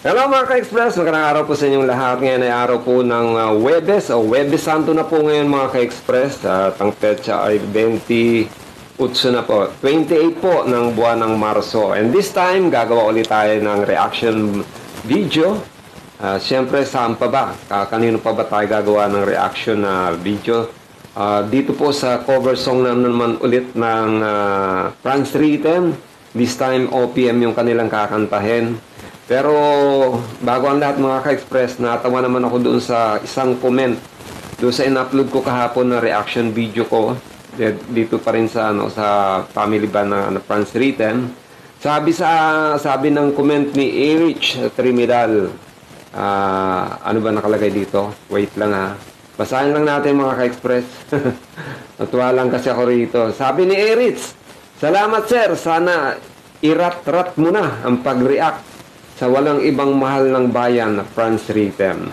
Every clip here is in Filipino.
Hello mga ka-express, magandang araw po sa inyong lahat. Ngayon ay araw po ng Huwebes o Huwebes Santo na po ngayon mga ka-express. At ang petsa ay 28 na po, 28 po ng buwan ng Marso. And this time, gagawa ulit tayo ng reaction video. Siyempre, saan pa ba? Kanino pa ba tayo gagawa ng reaction na video? Dito po sa cover song na naman ulit ng Franz Rhythm. This time, OPM yung kanilang kakantahin. Pero bago ang lahat mga ka-express, natawa naman ako doon sa isang comment doon sa in-upload ko kahapon na reaction video ko dito pa rin sa sa family band na Franz Rhythm. Sabi ng comment ni Erich Trimidal, ano ba nakalagay dito? Wait lang ha. Basahin lang natin mga ka-express. Natuwa lang kasi ako rito. Sabi ni Erich, "Salamat sir, sana irat-rat mo na ang pag-react sa walang ibang mahal ng bayan na Franz Rhythm."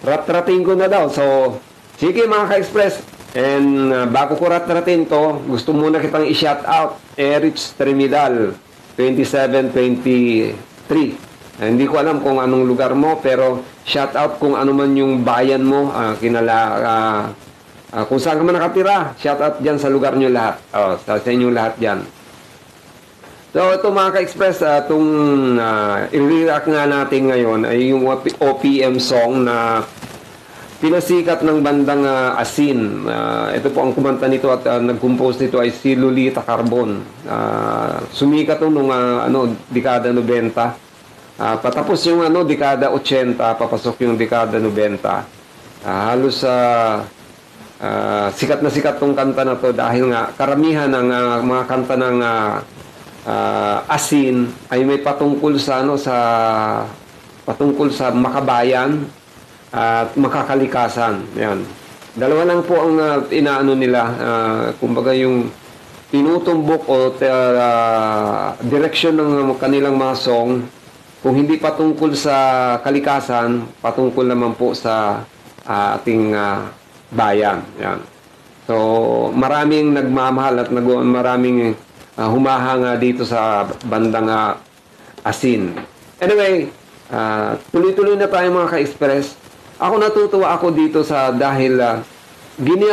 Rat-ratin ko na daw. So, sige mga ka-express. And bago ko rat-ratin to, gusto muna kitang i-shout out. Erich Trimidal, 2723. Hindi ko alam kung anong lugar mo, pero shout out kung ano man yung bayan mo. Kung saan ka man nakatira, shout out dyan sa lugar nyo lahat. Sa inyong lahat dyan. So, ito mga ka-express, itong i-react nga natin ngayon ay yung OPM song na pinasikat ng bandang Asin. Ito po ang kumanta nito at nag-compose nito ay si Lolita Carbon. Sumikat ito nung dekada 90. Patapos yung dekada 80, papasok yung dekada 90. Halos sikat na sikat tong kanta na to dahil nga karamihan ng mga kanta ng Asin ay may patungkol sa patungkol sa makabayan at makakalikasan. Yan. Dalawa lang po ang inaano nila, kumbaga yung tinutumbok o direction ng kanilang mga song. Kung hindi patungkol sa kalikasan, patungkol naman po sa ating bayan. Yan. So, maraming nagmamahal at maraming humahanga dito sa bandang Asin. Anyway, tuloy-tuloy na tayo mga ka-express. Ako natutuwa ako dito dahil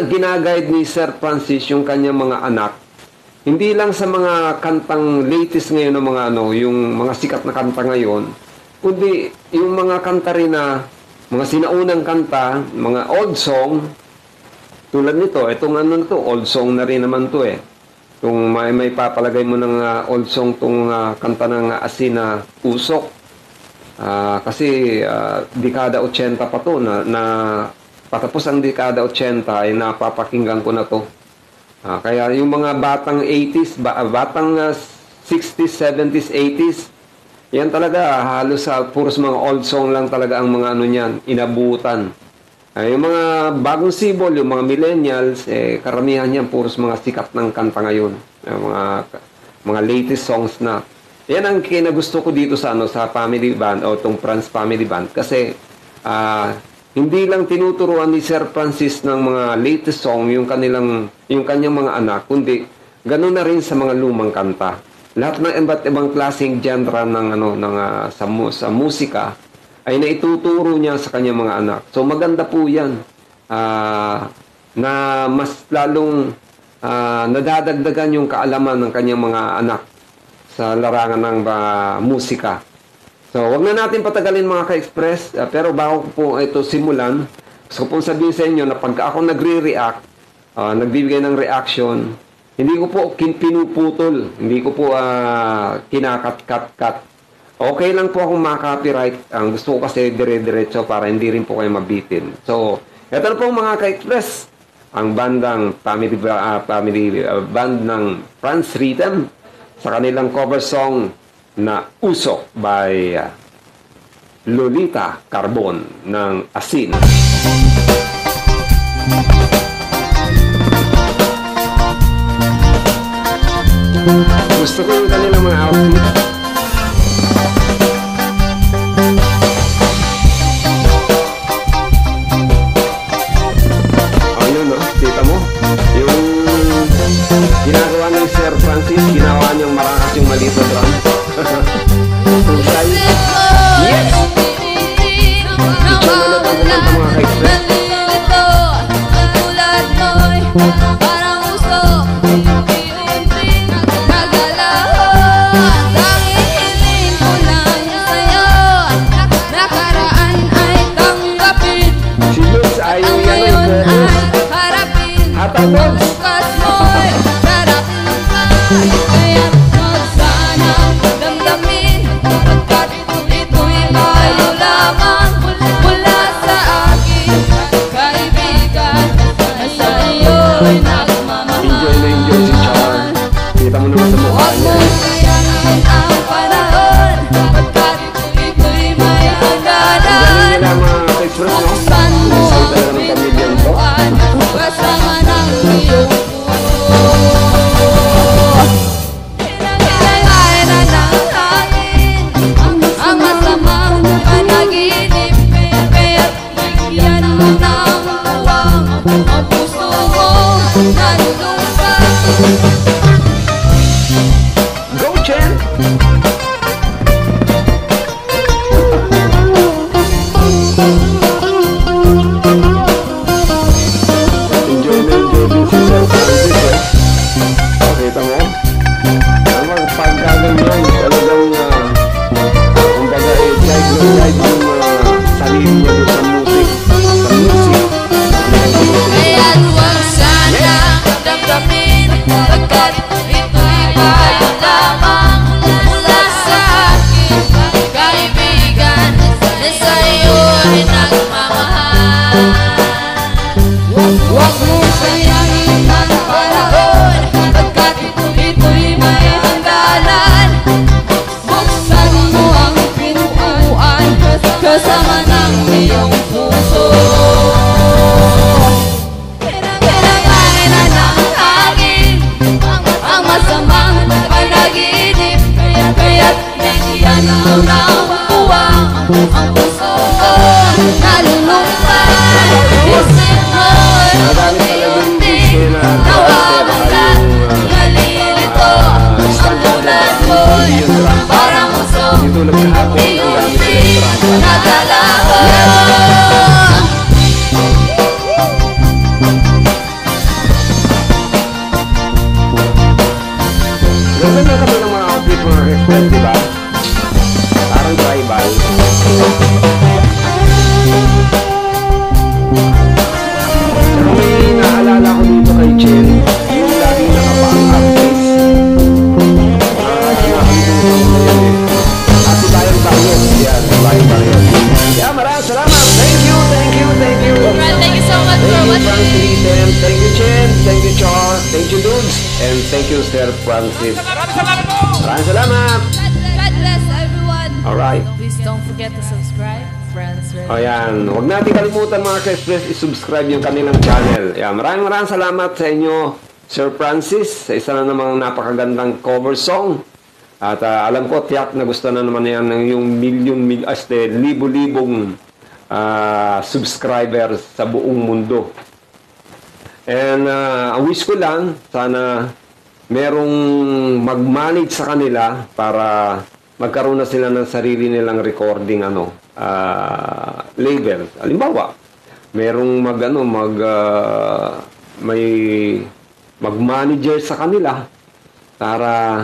ginaguide ni Sir Francis yung kanyang mga anak. Hindi lang sa mga kantang latest ngayon ng mga yung mga sikat na kanta ngayon, kundi yung mga kanta rin na mga sinaunang kanta, mga old song. Tulad nito, itong old song na rin naman to eh. Kung may papalagay mo ng old song tong kanta ng Asin na Usok. Kasi dekada 80 pa to na patapos ang dekada 80 ay napapakinggan ko na to. Kaya yung mga batang 80s, batang 60s, 70s, 80s, yan talaga halos puros mga old song lang talaga ang mga niyan, inabutan. Yung mga bagong sibol, yung mga millennials, karamihan yan, puros mga sikat ng kanta ngayon. Mga latest songs na. Yan ang kinagusto ko dito sa family band o itong Franz family band. Kasi hindi lang tinuturuan ni Sir Francis ng mga latest song yung kanyang mga anak, kundi ganoon na rin sa mga lumang kanta. Lahat ng iba't ibang klaseng genre sa musika ay naituturo niya sa kanyang mga anak. So maganda po yan na mas lalong nadadagdagan yung kaalaman ng kanyang mga anak sa larangan ng musika. So wag na natin patagalin mga ka-express, pero bago po ito simulan, gusto ko pong sabihin sa inyo na pag ako nagre-react, nagbibigay ng reaction, hindi ko po pinuputol, hindi ko po kinakat-kat-kat. Okay lang po akong ma-copyright. Ang gusto ko kasi dire-diretso para hindi rin po kayo mabitin. So, ito na po mga ka-express. Ang bandang family band ng Franz Rhythm sa kanilang cover song na Usok by Lolita Carbon ng Asin. Gusto ko yung kanilang mga outfit. Ginagawa ng Sir Francis, ginawa niyang marakas yung maliit na drum. Yes! ang puso ko nalulungkot. Isip mo'y unti-unti nawawalan. Nalilito ang tulad ko'y parang usok, unti-unti natalaho. Ganda na kami ng mga outfit mga Express, di ba? Parang tribal. Pero may naalala ko dito kay Chen, yung lagi nakapang face. Ati Bayang Bayot. Yan, Bayang Bayot. Yeah, maraming salamat. Thank you, thank you, thank you. Well, thank you so much for watching. Thank you, Chen. Thank you, Char. Thank you, Dudes. And thank you, Sir Francis. Maraming salamat. God bless everyone. Alright. Please don't forget to subscribe, friends. O yan, huwag natin kalimutan mga ka-express, i-subscribe yung kanilang channel. Yan, maraming salamat sa inyo, Sir Francis, sa isa na namang napakagandang cover song. At alam ko, tiyak na gusto na naman yan ng yung libo-libong subscribers sa buong mundo. And ang wish ko lang, sana merong mag-manage sa kanila para magkaroon na sila ng sarili nilang recording label. Halimbawa, merong may mag-manager sa kanila para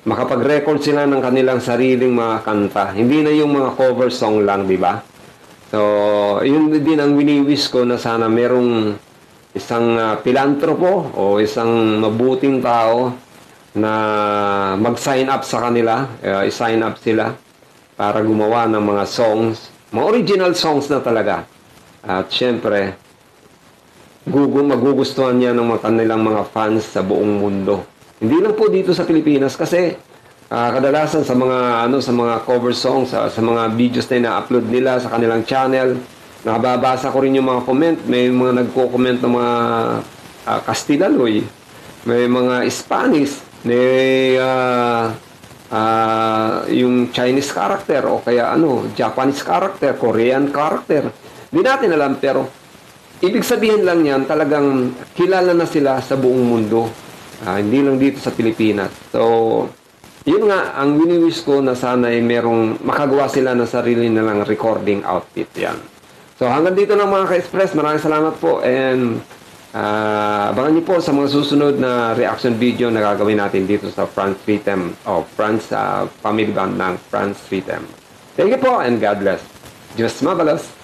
makapag-record sila ng kanilang sariling mga kanta. Hindi na yung mga cover song lang, di ba? So, yun din ang wini-wish ko na sana merong isang pilantropo o isang mabuting tao na mag-sign up sa kanila, i-sign up sila para gumawa ng mga songs, mga original songs na talaga. At syempre, magugustuhan niya ng kanilang mga fans sa buong mundo. Hindi lang po dito sa Pilipinas kasi kadalasan sa mga cover songs, sa mga videos na ina-upload nila sa kanilang channel, nakababasa ko rin yung mga comment. May mga nagko-comment ng mga Kastilaloy, may mga Spanish, may yung Chinese character o kaya Japanese character, Korean character. Hindi natin alam, pero ibig sabihin lang yan, talagang kilala na sila sa buong mundo. Hindi lang dito sa Pilipinas. So, yun nga, ang wini-wish ko na sana ay merong makagawa sila ng sarili nilang recording outfit yan. So, hanggang dito lang mga ka-express. Maraming salamat po. And abangan niyo po sa mga susunod na reaction video na gagawin natin dito sa Franz Rhythm o Franz family band ng Franz Rhythm. Thank you po and God bless. Diyos mabalos.